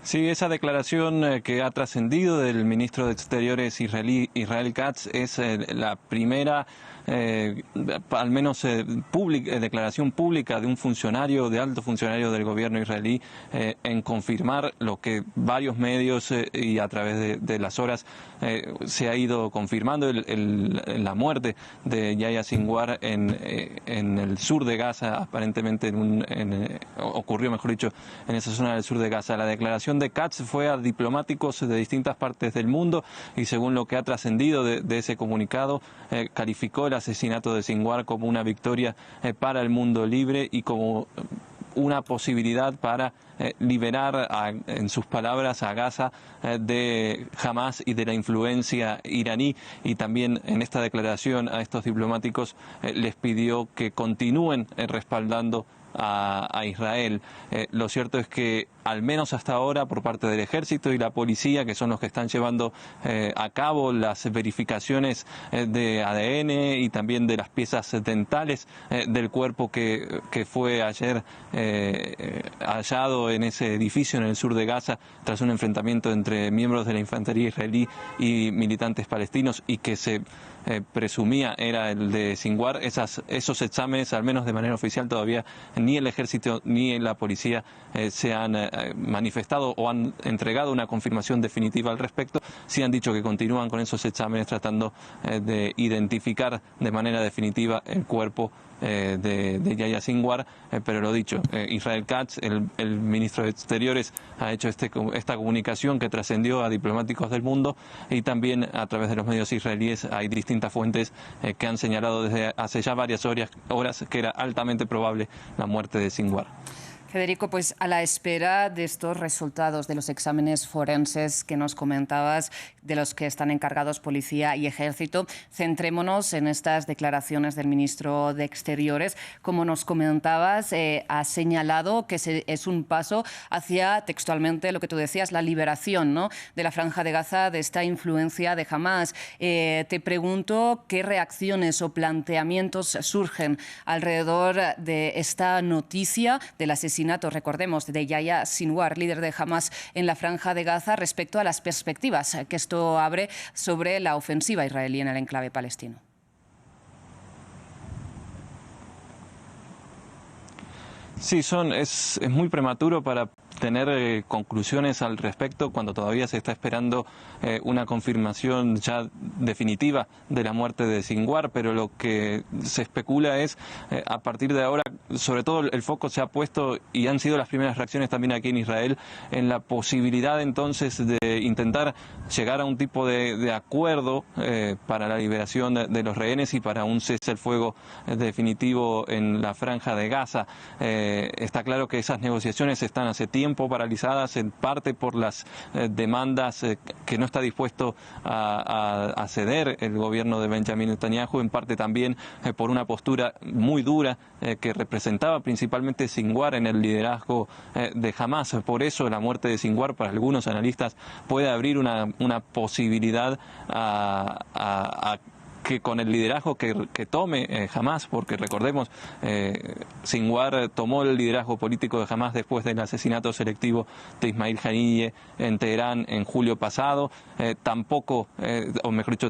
Sí, esa declaración que ha trascendido del ministro de Exteriores israelí, Israel Katz, es la primera, al menos declaración pública de un funcionario, de alto funcionario del gobierno israelí, en confirmar lo que varios medios y a través de las horas se ha ido confirmando, la muerte de Yahya Sinwar en el sur de Gaza, aparentemente ocurrió, mejor dicho, en esa zona del sur de Gaza. La declaración de Katz fue a diplomáticos de distintas partes del mundo y, según lo que ha trascendido de ese comunicado, calificó el asesinato de Sinwar como una victoria para el mundo libre y como una posibilidad para liberar, en sus palabras, a Gaza de Hamás y de la influencia iraní. Y también en esta declaración a estos diplomáticos les pidió que continúen respaldando a Israel. Lo cierto es que, al menos hasta ahora, por parte del ejército y la policía, que son los que están llevando a cabo las verificaciones de ADN y también de las piezas dentales del cuerpo que fue ayer hallado en ese edificio en el sur de Gaza tras un enfrentamiento entre miembros de la infantería israelí y militantes palestinos, y que se presumía era el de Sinwar. Esos exámenes, al menos de manera oficial, todavía ni el ejército ni la policía se han manifestado o han entregado una confirmación definitiva al respecto. Sí han dicho que continúan con esos exámenes tratando de identificar de manera definitiva el cuerpo de Yahya Sinwar, pero lo dicho, Israel Katz, el ministro de Exteriores, ha hecho esta comunicación que trascendió a diplomáticos del mundo, y también a través de los medios israelíes hay distintas fuentes que han señalado desde hace ya varias horas que era altamente probable la muerte de Sinwar. Federico, pues a la espera de estos resultados de los exámenes forenses que nos comentabas, de los que están encargados policía y ejército, centrémonos en estas declaraciones del ministro de Exteriores. Como nos comentabas, ha señalado que es un paso hacia, textualmente, lo que tú decías, la liberación, ¿no?, de la Franja de Gaza de esta influencia de Hamás. Te pregunto qué reacciones o planteamientos surgen alrededor de esta noticia del asesinato, recordemos, de Yahya Sinwar, líder de Hamás en la Franja de Gaza, respecto a las perspectivas que esto abre sobre la ofensiva israelí en el enclave palestino. Sí, es muy prematuro para tener conclusiones al respecto cuando todavía se está esperando una confirmación ya definitiva de la muerte de Sinwar, pero lo que se especula es, a partir de ahora, sobre todo el foco se ha puesto, y han sido las primeras reacciones también aquí en Israel, en la posibilidad entonces de intentar llegar a un tipo de acuerdo para la liberación de los rehenes y para un cese al fuego definitivo en la Franja de Gaza. Está claro que esas negociaciones están hace tiempo paralizadas, en parte por las demandas que no está dispuesto a ceder el gobierno de Benjamin Netanyahu, en parte también por una postura muy dura que representaba principalmente Sinwar en el liderazgo de Hamás. Por eso la muerte de Sinwar, para algunos analistas, puede abrir una posibilidad a que con el liderazgo que tome Hamás, porque recordemos, Sinwar tomó el liderazgo político de Hamás después del asesinato selectivo de Ismail Haniyeh en Teherán en julio pasado.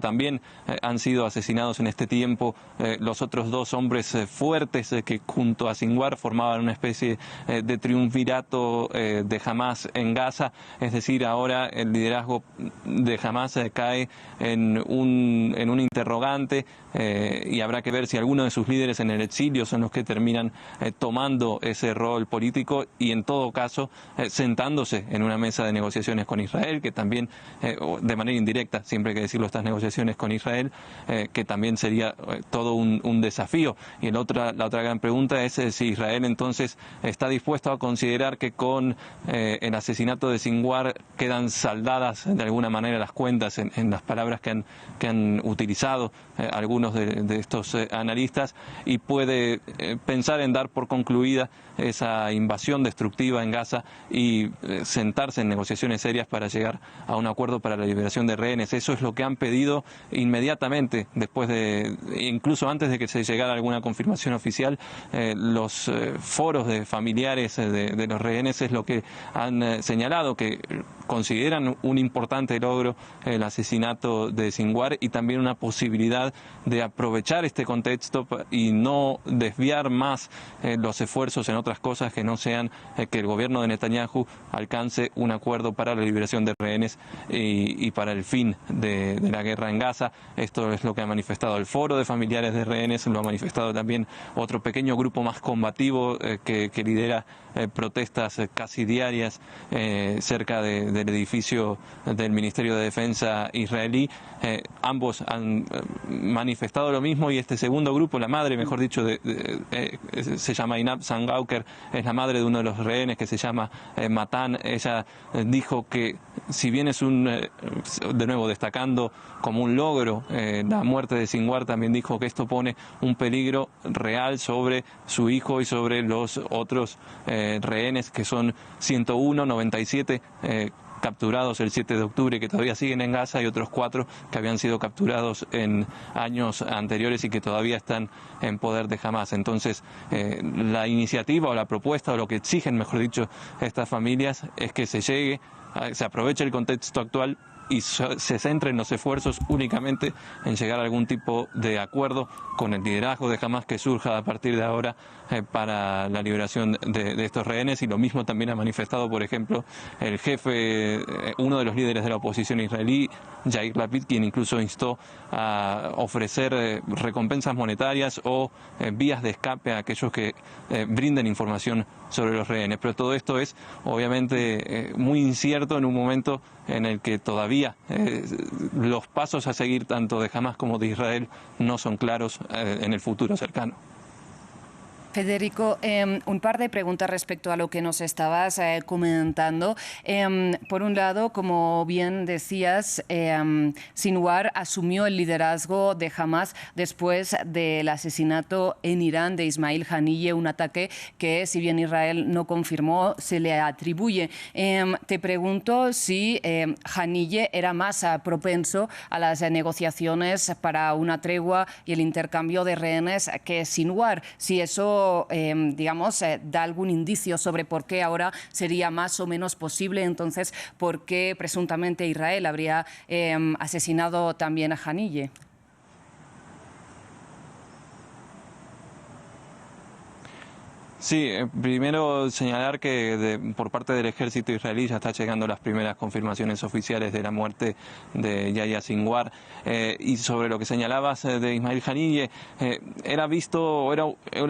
También han sido asesinados en este tiempo los otros dos hombres fuertes que junto a Sinwar formaban una especie de triunvirato de Hamás en Gaza. Es decir, ahora el liderazgo de Hamás cae en un interrogante, y habrá que ver si algunos de sus líderes en el exilio son los que terminan tomando ese rol político y, en todo caso, sentándose en una mesa de negociaciones con Israel, que también, de manera indirecta, siempre hay que decirlo, estas negociaciones con Israel, que también sería todo un desafío. Y la otra gran pregunta es si Israel entonces está dispuesto a considerar que con el asesinato de Sinwar quedan saldadas de alguna manera las cuentas, en las palabras que han utilizado algunos de estos analistas, y puede pensar en dar por concluida esa invasión destructiva en Gaza y sentarse en negociaciones serias para llegar a un acuerdo para la liberación de rehenes. Eso es lo que han pedido inmediatamente, después de, incluso antes de que se llegara a alguna confirmación oficial. Los foros de familiares de los rehenes es lo que han señalado, que consideran un importante logro el asesinato de Sinwar, y también una posibilidad de aprovechar este contexto y no desviar más los esfuerzos en otras cosas que no sean que el gobierno de Netanyahu alcance un acuerdo para la liberación de rehenes y para el fin de la guerra en Gaza. Esto es lo que ha manifestado el Foro de Familiares de Rehenes, lo ha manifestado también otro pequeño grupo más combativo que lidera protestas casi diarias cerca del edificio del Ministerio de Defensa israelí. Ambos han manifestado lo mismo, y este segundo grupo, la madre, mejor dicho, se llama Inab Sangauker, es la madre de uno de los rehenes que se llama Matan. Ella dijo que, si bien es de nuevo destacando como un logro la muerte de Sinwar, también dijo que esto pone un peligro real sobre su hijo y sobre los otros rehenes, que son 101, 97 capturados el 7 de octubre, que todavía siguen en Gaza, y otros 4 que habían sido capturados en años anteriores y que todavía están en poder de Hamás. Entonces, la iniciativa o la propuesta, o lo que exigen, mejor dicho, estas familias, es que se aproveche el contexto actual y se centren los esfuerzos únicamente en llegar a algún tipo de acuerdo con el liderazgo de Hamás que surja a partir de ahora para la liberación de estos rehenes. Y lo mismo también ha manifestado, por ejemplo, el jefe, uno de los líderes de la oposición israelí, Yair Lapid, quien incluso instó a ofrecer recompensas monetarias o vías de escape a aquellos que brinden información sobre los rehenes. Pero todo esto es obviamente muy incierto en un momento en el que todavía los pasos a seguir tanto de Hamás como de Israel no son claros en el futuro cercano. Federico, un par de preguntas respecto a lo que nos estabas comentando. Por un lado, como bien decías, Sinwar asumió el liderazgo de Hamás después del asesinato en Irán de Ismail Haniyeh, un ataque que, si bien Israel no confirmó, se le atribuye. Te pregunto si Haniyeh era más propenso a las negociaciones para una tregua y el intercambio de rehenes que Sinwar, si eso da algún indicio sobre por qué ahora sería más o menos posible, entonces, por qué presuntamente Israel habría asesinado también a Haniyeh. Sí, primero señalar que por parte del ejército israelí ya está llegando las primeras confirmaciones oficiales de la muerte de Yahya Sinwar. Y sobre lo que señalabas de Ismail Haniyeh, era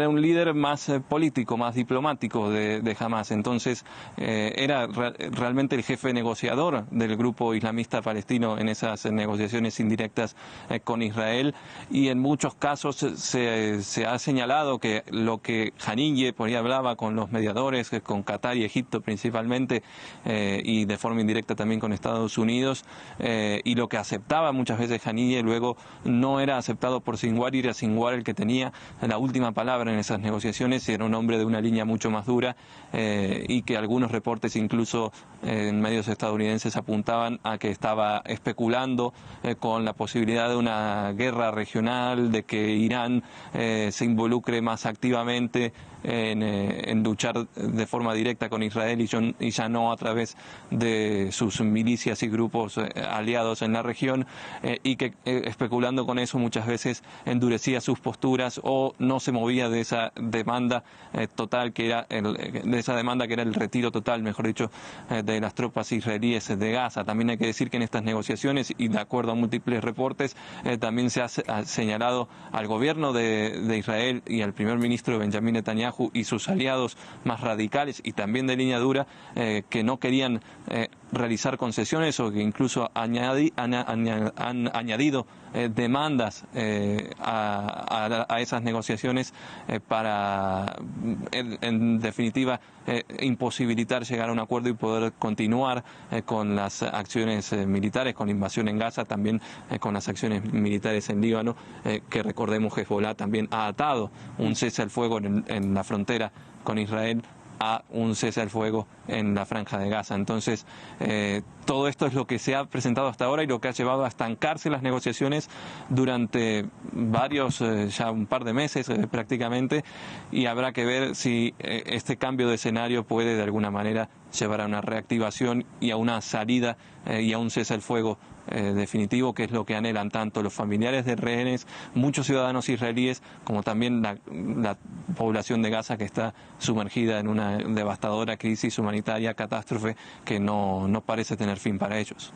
un líder más político, más diplomático de Hamás. Entonces era realmente el jefe negociador del grupo islamista palestino en esas negociaciones indirectas con Israel. Y en muchos casos se ha señalado que lo que Haniyeh, por ahí hablaba con los mediadores, con Qatar y Egipto principalmente, y de forma indirecta también con Estados Unidos, y lo que aceptaba muchas veces Haniyeh luego no era aceptado por Sinwar, y era Sinwar el que tenía la última palabra en esas negociaciones, y era un hombre de una línea mucho más dura, y que algunos reportes incluso en medios estadounidenses apuntaban a que estaba especulando con la posibilidad de una guerra regional, de que Irán se involucre más activamente en luchar de forma directa con Israel y ya no a través de sus milicias y grupos aliados en la región, y que especulando con eso muchas veces endurecía sus posturas o no se movía de esa demanda total que era el retiro total, mejor dicho, de las tropas israelíes de Gaza. También hay que decir que en estas negociaciones, y de acuerdo a múltiples reportes, también se ha señalado al gobierno de Israel y al primer ministro Benjamín Netanyahu y sus aliados más radicales y también de línea dura, que no querían realizar concesiones, o que incluso han añadido demandas a esas negociaciones para, en definitiva, imposibilitar llegar a un acuerdo y poder continuar con las acciones militares, con la invasión en Gaza, también con las acciones militares en Líbano, que recordemos que Hezbollah también ha atado un cese al fuego en la frontera con Israel a un cese al fuego en la franja de Gaza. Entonces, todo esto es lo que se ha presentado hasta ahora y lo que ha llevado a estancarse las negociaciones durante ya un par de meses prácticamente, y habrá que ver si este cambio de escenario puede de alguna manera llevar a una reactivación y a una salida y a un cese al fuego definitivo, que es lo que anhelan tanto los familiares de rehenes, muchos ciudadanos israelíes, como también la población de Gaza, que está sumergida en una devastadora crisis humanitaria, catástrofe que no parece tener fin para ellos.